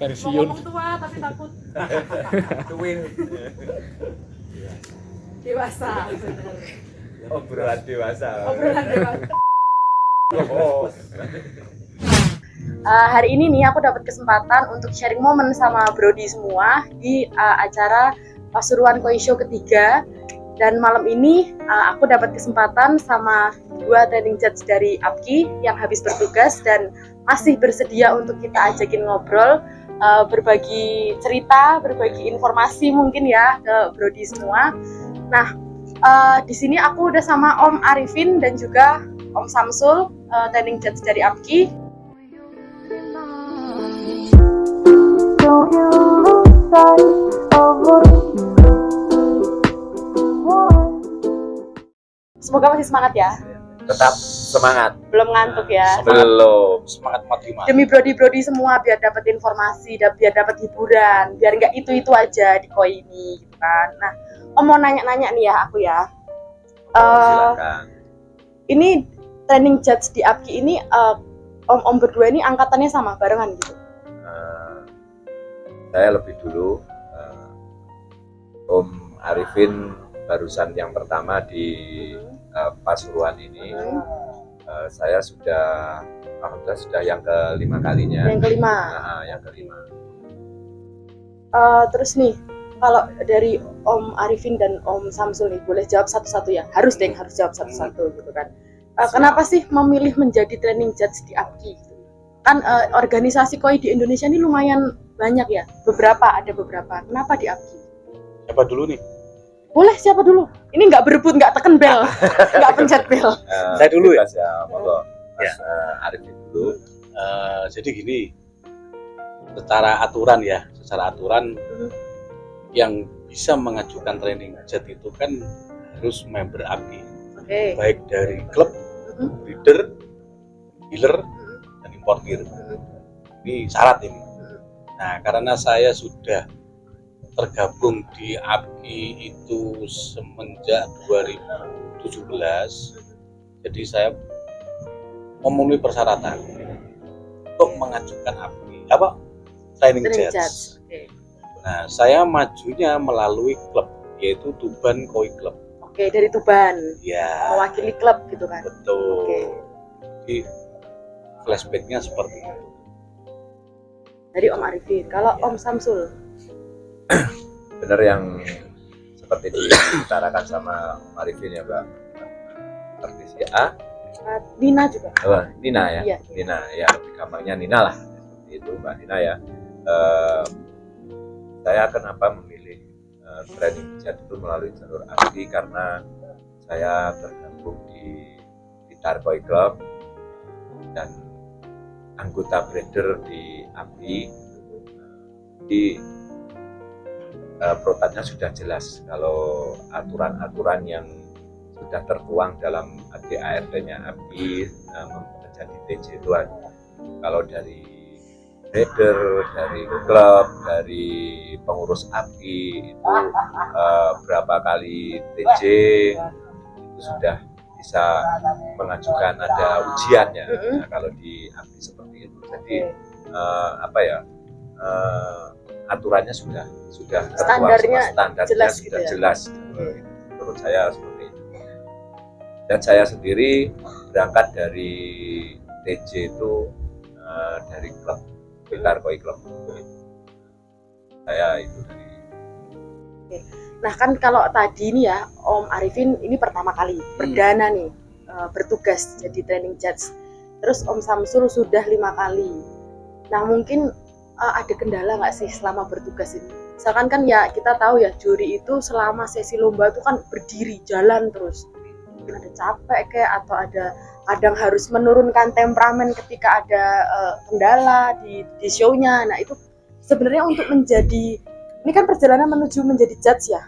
Pensiun. Ngomong tua tapi takut Tuwil. dewasa. Bener. Obrolan dewasa. Obrolan dewasa. Oh. Hari ini nih aku dapat kesempatan untuk sharing momen sama Brody semua di acara Pasuruan Koi Show ketiga. Dan malam ini aku dapat kesempatan sama dua training judge dari APKI yang habis bertugas dan masih bersedia untuk kita ajakin ngobrol, berbagi cerita, berbagi informasi mungkin ya ke Brody semua. Nah, di sini aku udah sama Om Arifin dan juga Om Samsul, training judge dari APKI. Semoga masih semangat ya. Tetap semangat. Belum ngantuk ya. Belum. Semangat mati-mati. Demi Brody semua biar dapat informasi dan biar dapat hiburan, biar nggak itu aja di koi ini gitu kan. Nah, Om mau nanya-nanya nih ya aku ya. Silakan. Ini training judge di APKI ini Om berdua ini angkatannya sama barengan gitu. Saya lebih dulu, Om Arifin barusan yang pertama di Pasuruan ini. Saya sudah yang kelima kalinya. Yang kelima. Nah, yang kelima. Terus nih, kalau dari Om Arifin dan Om Samsul nih, boleh jawab satu-satu ya? Harus deh, harus jawab satu-satu gitu kan. Kenapa sih memilih menjadi training judge di APKI? Kan organisasi koi di Indonesia ini lumayan banyak ya, ada beberapa. Kenapa di APKI? Siapa dulu nih? Boleh siapa dulu? Ini nggak berebut, nggak tekan bel, nggak pencet bel. Saya dulu ya? Monggo, Mas Arifin dulu. Jadi gini, secara aturan yang bisa mengajukan training judge itu kan harus member APKI. Oke. Baik dari klub, breeder, dealer, dan importir. Ini syarat ini. Nah, karena saya sudah tergabung di APKI itu semenjak 2017, jadi saya memenuhi persyaratan untuk mengajukan APKI training judge. Okay. Nah, saya majunya melalui klub, yaitu Tuban Koi Club. Oke, dari Tuban. Ya. Mewakili klub gitu kan. Betul. Oke. Jadi flashbacknya seperti itu. Dari Om Arifin. Kalau Om Samsul? Benar yang seperti diutarakan sama Om Arifin ya, Mbak. Artis A. Nina juga. Oh, Nina ya. Iya. Nina ya, lebih gampangnya Nina lah. Seperti itu Mbak Nina ya. Saya kenapa memilih training judge itu melalui jalur APKI karena saya tergabung di Blitar Koi Club dan anggota breeder di APKI. Di protapnya sudah jelas kalau aturan-aturan yang sudah tertuang dalam ADART-nya APKI menjadi TJ itu kalau dari breeder, dari klub, dari pengurus APKI itu berapa kali TJ itu sudah bisa mengajukan ada ujiannya. Nah, kalau di APKI seperti itu, jadi aturannya sudah standarnya jelas sudah gitu ya? jelas. Menurut saya seperti itu. Dan saya sendiri berangkat dari TJ itu dari klub Blitar Koi Club. Saya itu dari. Nah kan kalau tadi nih ya Om Arifin ini pertama kali perdana nih bertugas jadi training judge. Terus Om Samsul sudah 5 kali. Nah mungkin ada kendala nggak sih selama bertugas ini? Misalkan kan ya kita tahu ya juri itu selama sesi lomba itu kan berdiri jalan terus. Mungkin ada capek kayak atau ada kadang harus menurunkan temperamen ketika ada kendala di show-nya. Nah itu sebenarnya untuk menjadi ini kan perjalanan menuju menjadi judge ya.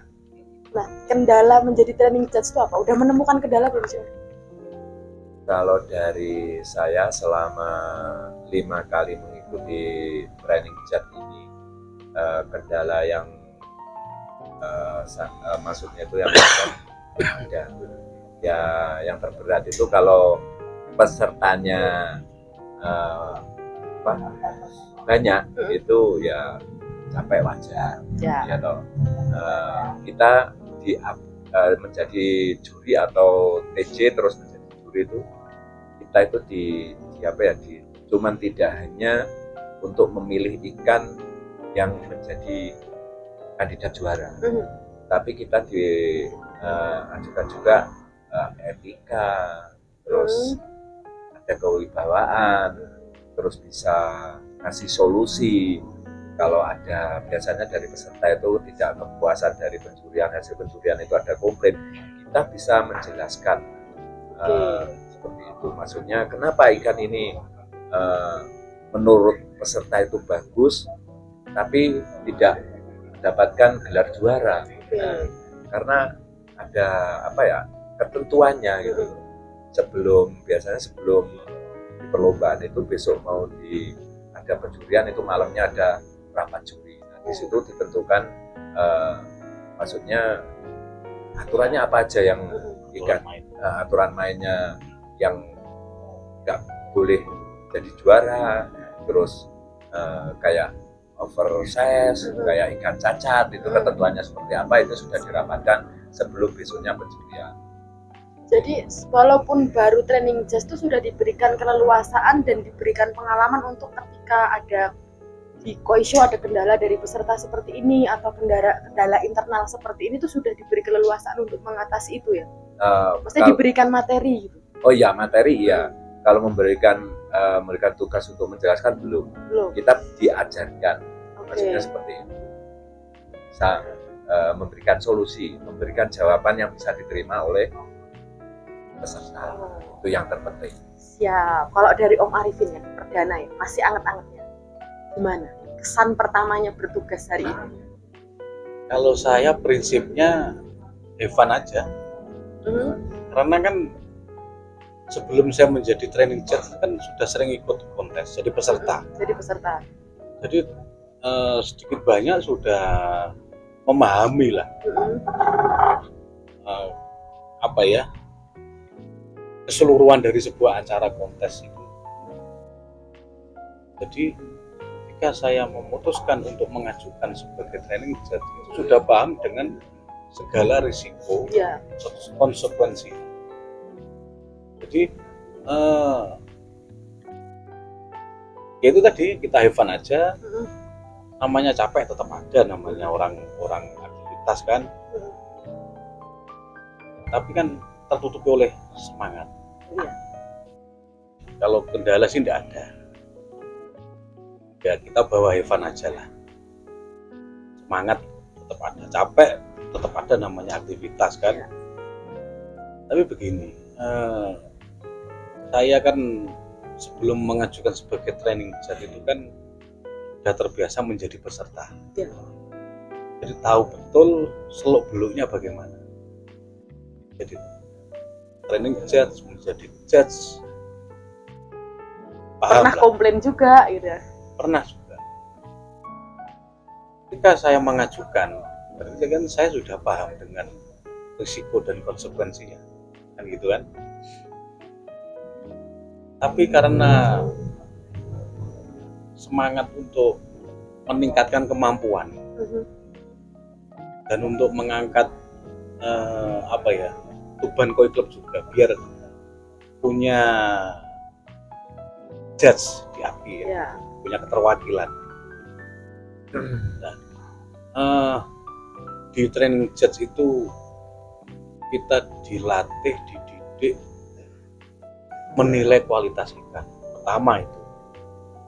Nah kendala menjadi training judge itu apa? Udah menemukan kendala belum sih? Kalau dari saya selama 5 kali mengikuti training judge ini, kendala yang maksudnya itu yang ada ya yang terberat itu kalau pesertanya banyak itu ya capek wajar Ya. ya toh. Kita menjadi juri atau TJ terus menjadi juri itu kita itu cuman tidak hanya untuk memilih ikan yang menjadi kandidat juara, tapi kita diajukan juga etika, terus ada kewibawaan, terus bisa ngasih solusi. Kalau ada biasanya dari peserta itu tidak kepuasan dari hasil pencurian itu ada komplain, kita bisa menjelaskan seperti itu. Maksudnya kenapa ikan ini menurut peserta itu bagus, tapi tidak mendapatkan gelar juara. Karena ada ketentuannya gitu. Biasanya sebelum di perlombaan itu besok mau ada pencurian itu malamnya ada rapat juri. Nah, di situ ditentukan maksudnya aturannya apa aja yang aturan mainnya yang nggak boleh jadi juara, terus kayak oversize, kayak ikan cacat itu ketentuannya seperti apa itu sudah dirapatkan sebelum besoknya pencurian. Jadi walaupun baru training jazz itu sudah diberikan keleluasaan dan diberikan pengalaman untuk ketika ada di koi show ada kendala dari peserta seperti ini atau kendala internal seperti ini tuh sudah diberi keleluasaan untuk mengatasi itu ya. Maksudnya diberikan materi gitu. Oh iya, materi iya. Kalau memberikan tugas untuk menjelaskan belum. Kita diajarkan. Maksudnya seperti itu. Bisa memberikan solusi, memberikan jawaban yang bisa diterima oleh peserta. Itu yang terpenting. Siap. Kalau dari Om Arifin ya, perdana ya, masih anget-angetnya. Gimana kesan pertamanya bertugas hari ini? Kalau saya prinsipnya Evan aja. Karena kan sebelum saya menjadi training judge kan sudah sering ikut kontes jadi peserta. Jadi sedikit banyak sudah memahami lah keseluruhan dari sebuah acara kontes itu. Jadi ketika saya memutuskan untuk mengajukan sebagai training judge itu sudah paham dengan segala risiko, konsekuensi. Jadi ya itu tadi kita have fun aja. Namanya capek tetap ada, namanya orang aktivitas kan. Tapi kan tertutupi oleh semangat. Kalau kendala sih tidak ada. Ya kita bawa have fun aja lah. Semangat tetap ada, capek tetap ada, namanya aktivitas kan. Tapi begini, saya kan sebelum mengajukan sebagai training judge itu kan sudah terbiasa menjadi peserta. Jadi tahu betul seluk beluknya bagaimana. Jadi training judge menjadi judge. Pernah komplain juga gitu. Pernah juga. Ketika saya mengajukan, berarti kan saya sudah paham dengan risiko dan konsekuensinya, kan gitu kan. Tapi karena semangat untuk meningkatkan kemampuan dan untuk mengangkat Tuban Koi Club juga biar punya judge di akhir, punya keterwakilan. Nah, di training judge itu kita dilatih, dididik menilai kualitas ikan. Pertama itu.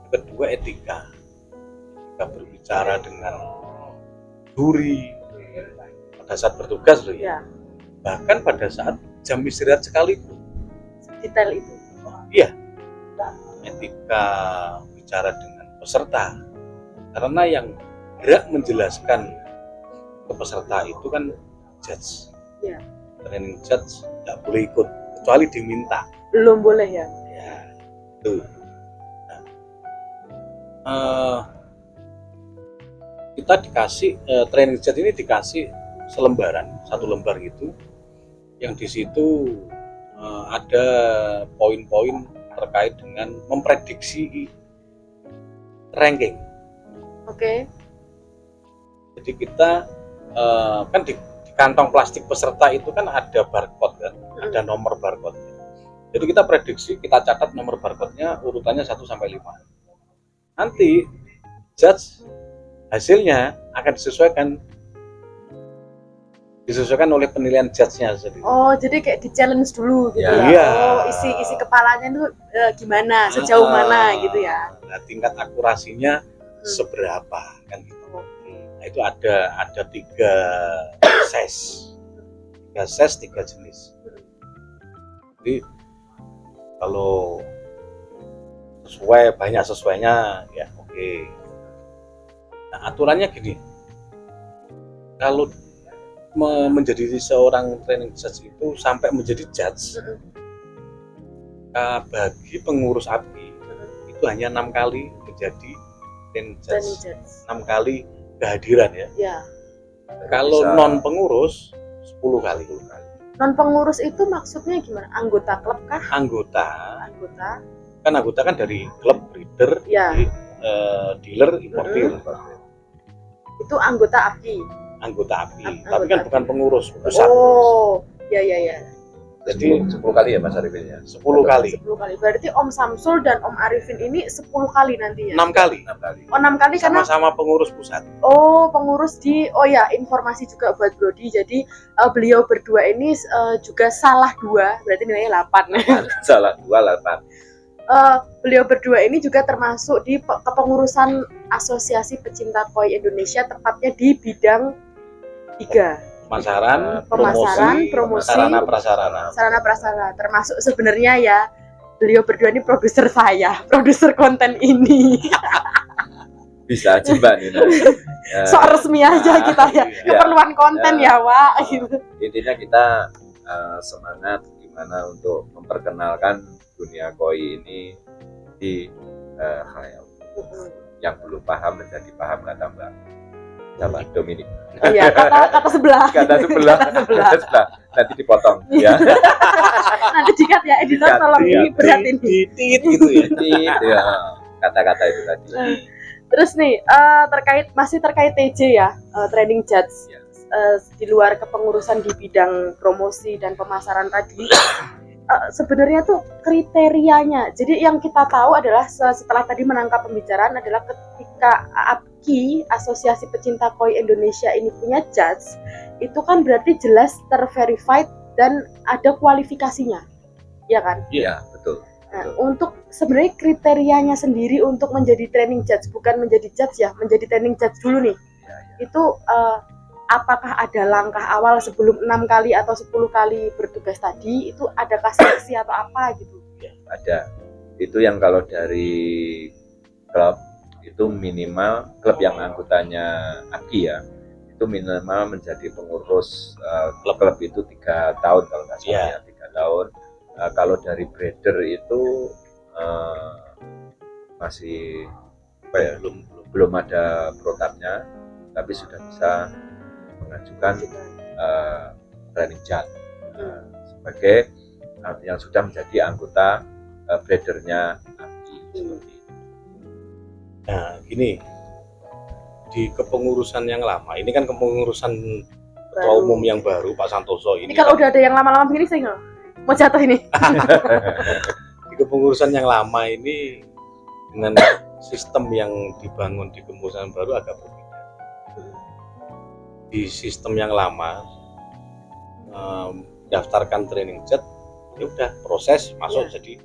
Yang kedua etika. Kita berbicara dengan juri pada saat bertugas loh ya. Bahkan pada saat jam istirahat sekalipun. Detail itu. Iya. Etika bicara dengan peserta. Karena yang berhak menjelaskan ke peserta itu kan judge. Training judge tidak boleh ikut kecuali diminta. Belum boleh ya? Ya, itu. Nah, kita dikasih training judge ini dikasih selembaran, satu lembar gitu, yang di situ ada poin-poin terkait dengan memprediksi ranking. Oke. Jadi kita kan di kantong plastik peserta itu kan ada barcode kan, ada nomor barcode. Jadi kita prediksi, kita catat nomor barcode-nya urutannya 1 sampai 5. Nanti judge hasilnya akan disesuaikan oleh penilaian judge-nya sendiri. Oh, jadi kayak di challenge dulu gitu Ya. ya. Iya. Oh, isi kepalanya itu gimana, sejauh mana gitu ya. Nah, tingkat akurasinya seberapa kan gitu. Oke. Nah, itu ada 3 ses. 3 ses, 3 jenis. Jadi kalau banyak sesuainya ya oke. Nah, aturannya gini. Kalau menjadi seorang training judge itu sampai menjadi judge, bagi pengurus API itu hanya 6 kali menjadi training judge. 6 kali kehadiran ya. Ya. Kalau Bisa- non pengurus 10 kali. Non pengurus itu maksudnya gimana? Anggota klub kah? Anggota Anggota. kan dari klub, breeder, Ya. dealer, importir. Itu anggota API. Anggota API, Anggota tapi kan API. bukan pengurus pusat. Oh, ya. Jadi 10 kali ya Mas Arifin ya? 10 kali, 10 kali. Berarti Om Samsul dan Om Arifin ini 10 kali nantinya. 6 kali. 6 kali. Oh, 6 kali karena Sama-sama pengurus pusat. pengurus informasi juga buat Brody. Jadi beliau berdua ini juga salah 2, berarti nilainya 8. Salah 28. Beliau berdua ini juga termasuk di kepengurusan Asosiasi Pecinta Koi Indonesia, tepatnya di bidang 3, Pemasaran, Pemasaran, promosi, sarana prasarana. sarana prasarana. Termasuk sebenarnya ya beliau berdua ini produser saya, produser konten ini. Bisa aja Mbak Nina. So resmi aja kita ya, iya. keperluan konten ya, Wak. Gitu. Intinya kita semangat gimana untuk memperkenalkan dunia koi ini di khayal. Yang belum paham menjadi paham, kata Mbak Dominik. Iya, kata sebelah. Kata sebelah. Kata sebelah. Kata sebelah. Nanti dipotong ya. Nanti dikat ya editor, Dikat, tolong iya. ini berat ini. Titit gitu ya. Itu ya kata-kata itu tadi. Terus nih masih terkait TJ ya, training judge. Ya. Di luar kepengurusan di bidang promosi dan pemasaran tadi, sebenarnya tuh kriterianya. Jadi yang kita tahu adalah setelah tadi menangkap pembicaraan adalah ketika APKI, Asosiasi Pecinta Koi Indonesia ini punya judge, itu kan berarti jelas terverified dan ada kualifikasinya, ya kan? Iya, betul. Nah, untuk sebenarnya kriterianya sendiri untuk menjadi training judge, bukan menjadi judge ya, menjadi training judge dulu nih. Ya, ya. Itu apakah ada langkah awal sebelum 6 kali atau 10 kali bertugas tadi, itu adakah seleksi atau apa gitu? Ada. Itu yang kalau dari klub itu minimal klub yang anggotanya APKI ya, itu minimal menjadi pengurus klub itu 3 tahun kalau nggak salah ya, 3 tahun. Kalau dari breeder itu masih apa ya, belum ada protapnya, tapi sudah bisa mengajukan training judge sebagai yang sudah menjadi anggota breedernya APKI seperti itu. Nah, gini. Di kepengurusan yang lama, ini kan kepengurusan ketua Baru. umum yang baru Pak Santoso Ini kalau udah ada yang lama-lama begini saya nggak mau jatuh ini. di kepengurusan yang lama ini dengan sistem yang dibangun di kepengurusan baru agak berbeda. Di sistem yang lama daftarkan training judge, ya udah proses masuk jadi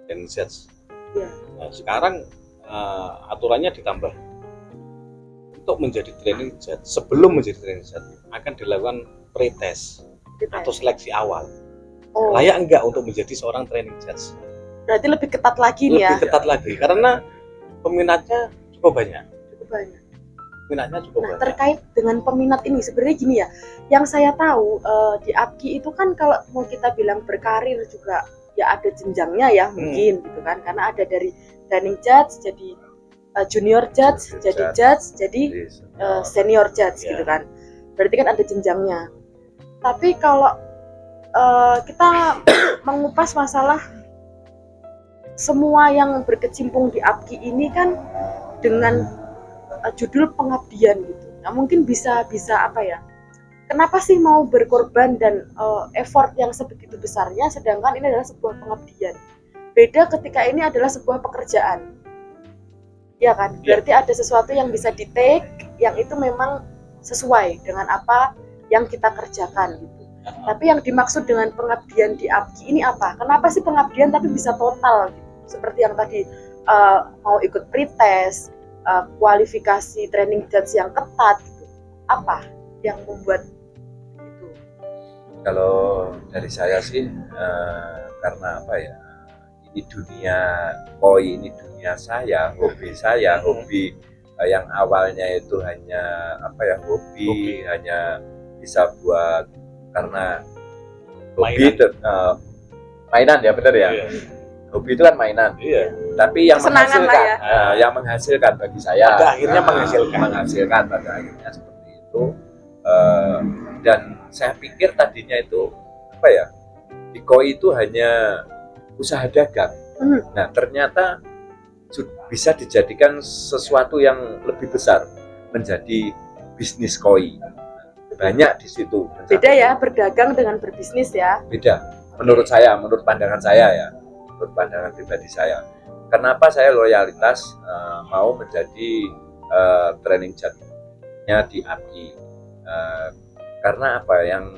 training judge. Ya. Nah, sekarang aturannya ditambah. Untuk menjadi training judge, sebelum menjadi training judge akan dilakukan pretest atau seleksi awal. Oh, Layak enggak untuk menjadi seorang training judge? berarti lebih ketat lagi nih ya. Lebih ketat lagi karena peminatnya cukup banyak. Cukup banyak. Peminatnya cukup Nah, banyak. terkait dengan peminat ini sebenarnya gini ya, yang saya tahu di APKI itu kan kalau mau kita bilang berkarir juga ya ada jenjangnya ya mungkin gitu kan, karena ada dari training judge jadi junior judge, Junior jadi judge, judge, jadi Jadi, senior judge Ya. gitu kan. Berarti kan ada jenjangnya. Tapi kalau kita mengupas masalah semua yang berkecimpung di APKI ini kan dengan judul pengabdian gitu. Nah, mungkin bisa apa ya? Kenapa sih mau berkorban dan effort yang sebegitu besarnya, sedangkan ini adalah sebuah pengabdian. Beda ketika ini adalah sebuah pekerjaan. Ya kan? Berarti ada sesuatu yang bisa di-take, yang itu memang sesuai dengan apa yang kita kerjakan gitu. Tapi yang dimaksud dengan pengabdian di APKI ini apa? Kenapa sih pengabdian tapi bisa total gitu? Seperti yang tadi mau ikut pretest, kualifikasi training judge yang ketat gitu. Apa yang membuat itu? Kalau dari saya sih karena apa ya, ini dunia koi, ini dunia saya, hobi saya, hobi yang awalnya itu hanya apa ya, hobi, hanya bisa buat karena hobi mainan ya, benar ya. Iya. Hobi itu kan mainan. Iya. Tapi yang Kesenangan menghasilkan, lah ya. yang menghasilkan bagi saya. Pada akhirnya menghasilkan. Pada akhirnya seperti itu. Dan saya pikir tadinya itu apa ya? Di koi itu hanya usaha dagang. Nah, ternyata bisa dijadikan sesuatu yang lebih besar, menjadi bisnis koi. Banyak di situ. Beda ya, berdagang dengan berbisnis ya. Beda. Menurut saya, menurut pandangan saya ya. Menurut pandangan pribadi saya. Kenapa saya loyalitas mau menjadi training judge-nya di APKI? Karena apa, yang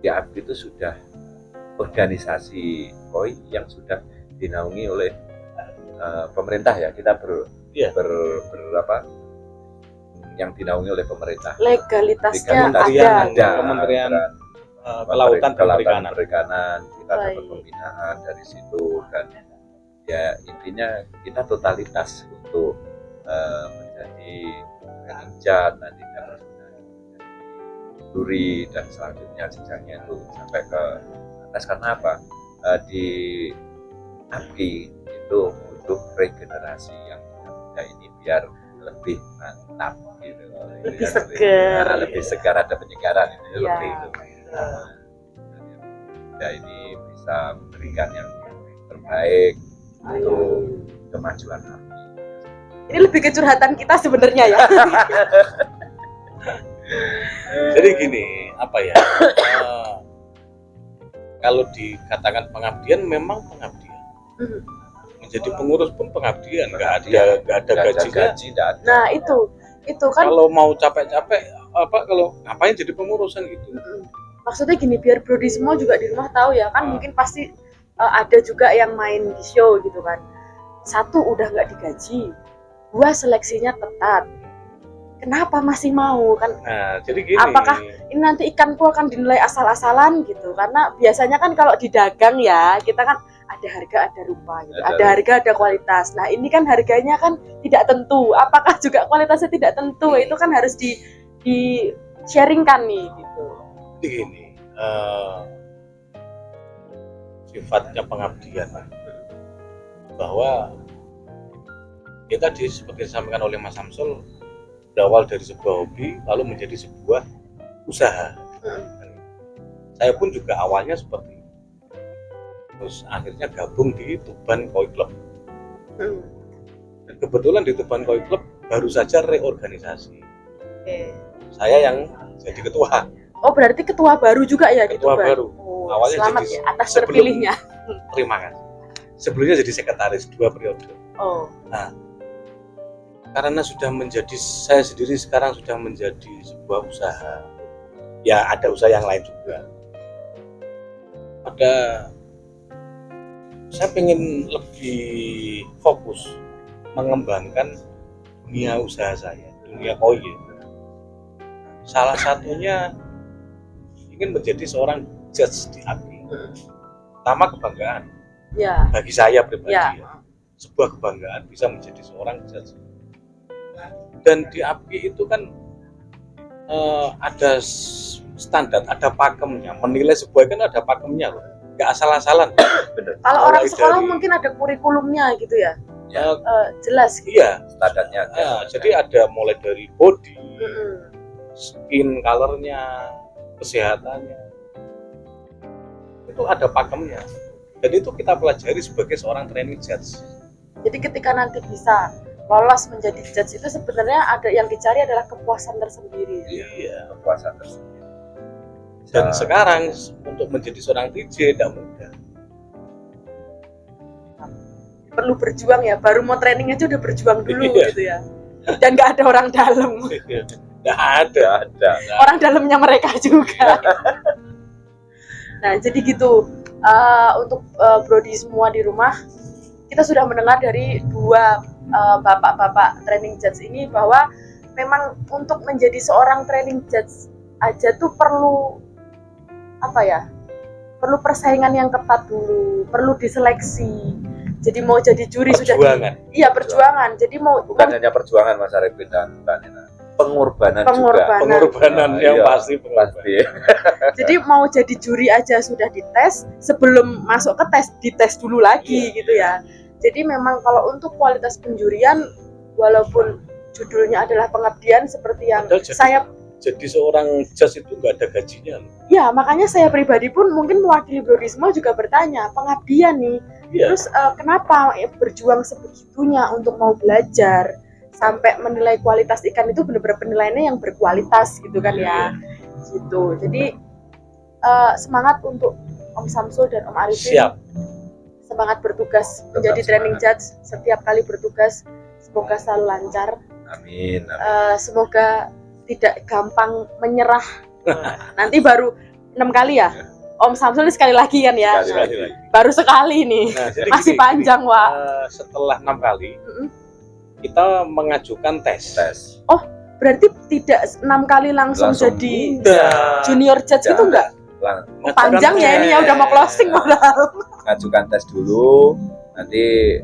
di APKI itu sudah organisasi koi yang sudah dinaungi oleh pemerintah ya. Kita yang dinaungi oleh pemerintah. Legalitasnya ada. Kementerian Kelautan dan Perikanan. Kita dapat Baik. pembinaan dari situ, dan ya intinya kita totalitas untuk menjadi training judge, nantinya menjadi juri, dan selanjutnya jenjangnya itu sampai ke atas. Karena apa? Di APKI itu butuh regenerasi yang muda ini biar lebih mantap gitu. Lebih segar. Lebih segar, ada penyegaran itu Iya. lebih itu. Ya, ini bisa memberikan yang terbaik untuk kemajuan APKI. Ini lebih ke curhatan kita sebenarnya ya. Jadi gini, apa ya? Kalau dikatakan pengabdian, memang pengabdian. Menjadi pengurus pun pengabdian, nggak ada gajinya. Gaji, nggak ada. Nah, itu kan Kalau mau capek-capek, kalau ngapain jadi pengurusan gitu? maksudnya gini, biar Brodi semua juga di rumah tahu ya kan, Ah. mungkin pasti ada juga yang main di show gitu kan. Satu, udah nggak digaji. Dua, seleksinya ketat. Kenapa masih mau kan? Nah, jadi gini. Apakah ini nanti ikanku akan dinilai asal-asalan gitu? Karena biasanya kan kalau di dagang ya, kita kan ada harga, ada rupa gitu. Ada harga, ada kualitas. Nah, ini kan harganya kan tidak tentu. Apakah juga kualitasnya tidak tentu? Itu kan harus di sharingkan nih gitu. Jadi gini, sifatnya pengabdian bahwa kita seperti disampaikan oleh Mas Samsul, berawal dari sebuah hobi lalu menjadi sebuah usaha. Saya pun juga awalnya seperti itu, terus akhirnya gabung di Tuban Koi Club. Dan kebetulan di Tuban Koi Club baru saja reorganisasi. Saya yang jadi ketua. Oh, berarti ketua baru juga ya di Ketua Tuban? baru. Oh, Awalnya selamat jadi ya atas sebelum- terpilihnya. Terima kasih. Sebelumnya jadi sekretaris 2 periode. Oh, Karena saya sendiri sekarang sudah menjadi sebuah usaha. Ya, ada usaha yang lain juga. Saya ingin lebih fokus mengembangkan dunia usaha saya, dunia koi. Salah satunya ingin menjadi seorang judge di APKI. Pertama, kebanggaan ya. bagi saya pribadi. Ya. Sebuah kebanggaan bisa menjadi seorang judge. Dan di APKI itu kan ada standar, ada pakemnya. Menilai sebuah kan ada pakemnya loh. Nggak asal-asalan. Bener. Kalau orang Mulai sekolah dari- mungkin ada kurikulumnya gitu ya. Ya, Jelas gitu. Iya. standarnya ada. Jadi ada mulai dari body, Mm-mm. skin colornya, kesehatannya. Itu ada pakemnya. Dan itu kita pelajari sebagai seorang training judge. Jadi ketika nanti bisa lolos menjadi judge itu sebenarnya ada yang dicari adalah kepuasan tersendiri. Iya. Kepuasan tersendiri. Dan sekarang untuk menjadi seorang DJ tidak mudah. Perlu berjuang ya, baru mau training aja udah berjuang dulu Iya. gitu ya. Dan nggak ada orang dalam. Nggak ada. Orang dalamnya mereka juga. Nah jadi gitu, untuk Brodi semua di rumah, kita sudah mendengar dari dua bapak-bapak training judge ini bahwa memang untuk menjadi seorang training judge aja tuh perlu perlu persaingan yang ketat dulu, perlu diseleksi. Jadi mau jadi juri Perjuangan. iya perjuangan. Jadi bukan hanya perjuangan Mas Arifin dan Mbak Nina, pengorbanan juga. Pengorbanan yang Iya, pasti. Jadi mau jadi juri aja sudah dites, sebelum masuk ke tes dites dulu lagi gitu ya. Jadi memang kalau untuk kualitas penjurian, walaupun judulnya adalah pengabdian seperti yang Jadi seorang judge itu nggak ada gajinya loh. Ya makanya saya pribadi pun mungkin mewakili Brodi semua juga bertanya, pengabdian nih, terus kenapa berjuang sebegitunya untuk mau belajar sampai menilai kualitas ikan itu benar-benar penilaiannya yang berkualitas gitu kan ya, gitu. Jadi semangat untuk Om Samsul dan Om Arifin. Siap. Semangat bertugas menjadi training judge, setiap kali bertugas semoga selalu lancar. Amin. Semoga tidak gampang menyerah. Nanti baru 6 kali ya Om Samsul sekali lagi kan ya. Sekali lagi. Baru sekali nih. Nah, jadi masih panjang Wak. Setelah 6 kali kita mengajukan tes. Oh berarti tidak 6 kali langsung jadi junior judge gitu enggak? Panjang ya ini ya, udah mau closing padahal. Ngajukan tes dulu, nanti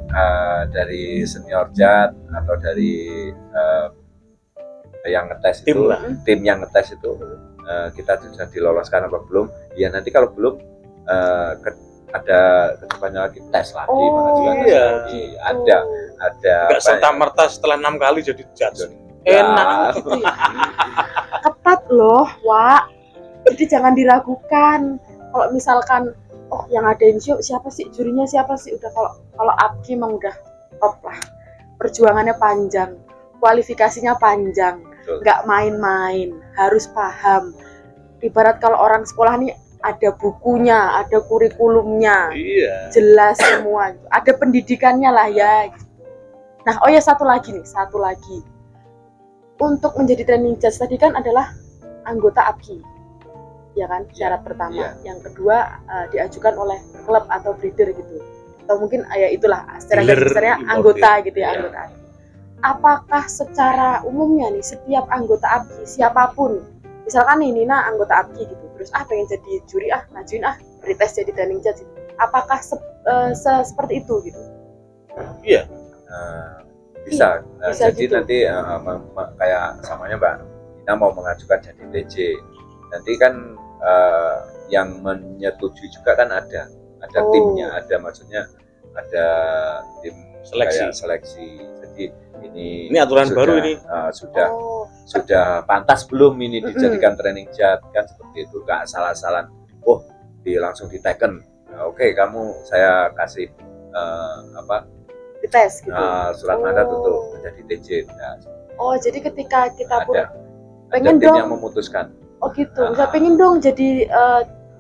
dari senior judge atau dari yang ngetes itu, tim yang ngetes itu kita sudah diloloskan apa belum? Ya nanti kalau belum ada kedepannya lagi tes lagi, mengajukan tes lagi. Ada nggak serta-merta setelah 6 kali jadi judge. Enak gitu ya. Ketat loh Wak. Jadi jangan diragukan. Kalau misalkan yang ada insyu siapa sih jurinya, siapa sih, udah kalau Abki emang udah top lah. Perjuangannya panjang, kualifikasinya panjang, nggak main-main, harus paham. Ibarat kalau orang sekolah nih ada bukunya, ada kurikulumnya, jelas semua, ada pendidikannya lah ya. Nah satu lagi. Untuk menjadi training judge tadi kan adalah anggota Abki, ya kan, syarat pertama. Yang kedua diajukan oleh klub atau breeder gitu, atau mungkin itulah secara garis besarnya anggota gitu ya, anggota. Apakah secara umumnya nih setiap anggota Abki siapapun, misalkan nih Nina anggota Abki gitu, terus pengen jadi juri, ngajuin beri tes jadi training judge gitu. Apakah seperti itu gitu? Iya. Bisa jadi gitu. Nanti kayak samanya Mbak Nina mau mengajukan jadi DJ, nanti kan yang menyetujui juga kan ada timnya, maksudnya ada tim seleksi. Jadi ini aturan baru ini sudah pantas belum ini dijadikan training judge, kan seperti itu, gak asal-asalan langsung diteken. Oke, kamu saya kasih dites gitu. Surat mandat untuk menjadi TJ. Jadi ketika kita pun pengen dong yang memutuskan. Gitu. Bisa pengen dong jadi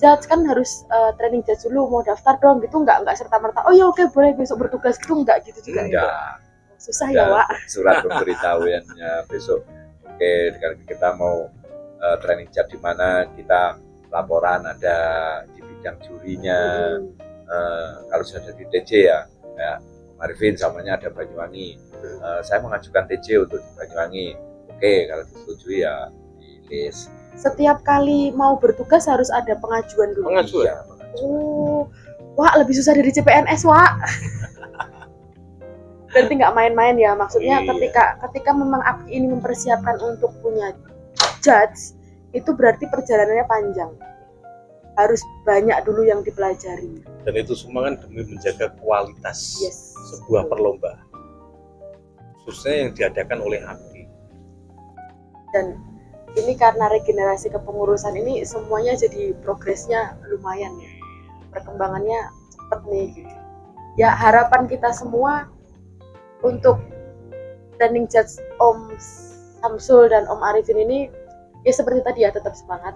judge, kan harus training judge dulu, mau daftar dong gitu, nggak serta merta oke boleh besok bertugas gitu, nggak gitu juga. Enggak. Susah ya Wak. Surat pemberitahuannya besok. Oke, kita mau training judge di mana, kita laporan ada di bidang jurinya. Kalau sudah jadi TJ ya Arifin samanya ada Banyuwangi, saya mengajukan TJ untuk di Banyuwangi. Oke, kalau disetujui ya di list. Setiap kali mau bertugas harus ada pengajuan dulu. Pengajuan. Wah lebih susah dari CPNS Wak. Berarti nggak main-main ya, maksudnya ketika memang Abki ini mempersiapkan untuk punya judge, itu berarti perjalanannya panjang. Harus banyak dulu yang dipelajari. Dan itu semua kan demi menjaga kualitas sebuah perlombaan, khususnya yang diadakan oleh Abki. Dan ini karena regenerasi kepengurusan ini semuanya jadi progresnya lumayan ya, perkembangannya cepat. cepet nih gitu. Ya harapan kita semua untuk training judge Om Samsul dan Om Arifin ini ya seperti tadi ya, tetap semangat.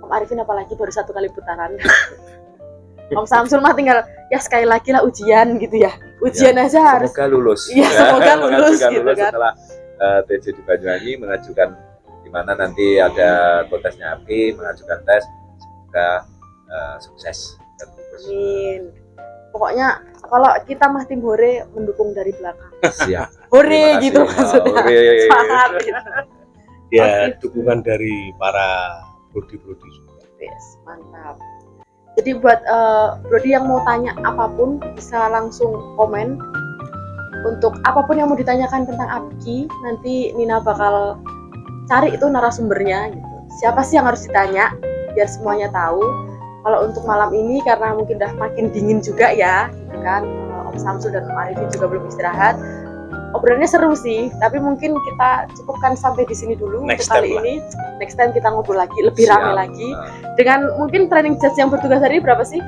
Om Arifin apalagi baru 1 kali putaran. Om Samsul mah tinggal ya sekali lagi lah ujian gitu ya. Ujian Ya, aja harus. semoga lulus. Iya, semoga lulus Mengajukan gitu lulus kan. setelah TJ di Banyuwangi, mengajukan di mana nanti ada kontesnya API, mengajukan tes, semoga sukses dan lulus. Amin. Pokoknya kalau kita mah tim Hore mendukung dari belakang. Siap. Hore Terima kasih. gitu maksudnya. Hore. Semangat gitu. Ya Oke. dukungan dari para brodi-brodi juga. Yes, mantap. Jadi buat Brodi yang mau tanya apapun bisa langsung komen. Untuk apapun yang mau ditanyakan tentang Abki, nanti Nina bakal cari itu narasumbernya gitu. Siapa sih yang harus ditanya biar semuanya tahu. Kalau untuk malam ini karena mungkin udah makin dingin juga ya, gitu kan. Om Samsul dan Om Arifin juga belum istirahat. Obrolannya seru sih, tapi mungkin kita cukupkan sampai di sini dulu Next untuk kali time lah. ini. Next time kita ngobrol lagi, lebih Siap. rame lagi. Dengan mungkin training judge yang bertugas hari ini berapa sih?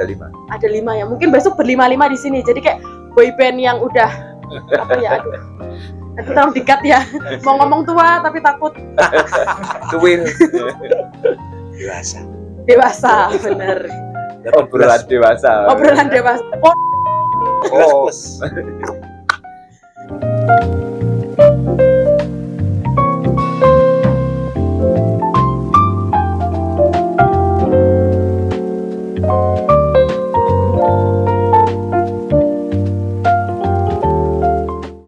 Ada 5. Ada 5 ya. Mungkin besok berlima-lima di sini. Jadi kayak boyband yang udah apa ya? Aduh. Nanti tolong dikat ya. Mau ngomong tua tapi takut Twin. Dewasa. dewasa, bener. Obrolan dewasa. Obrolan dewasa. Oh. Plus.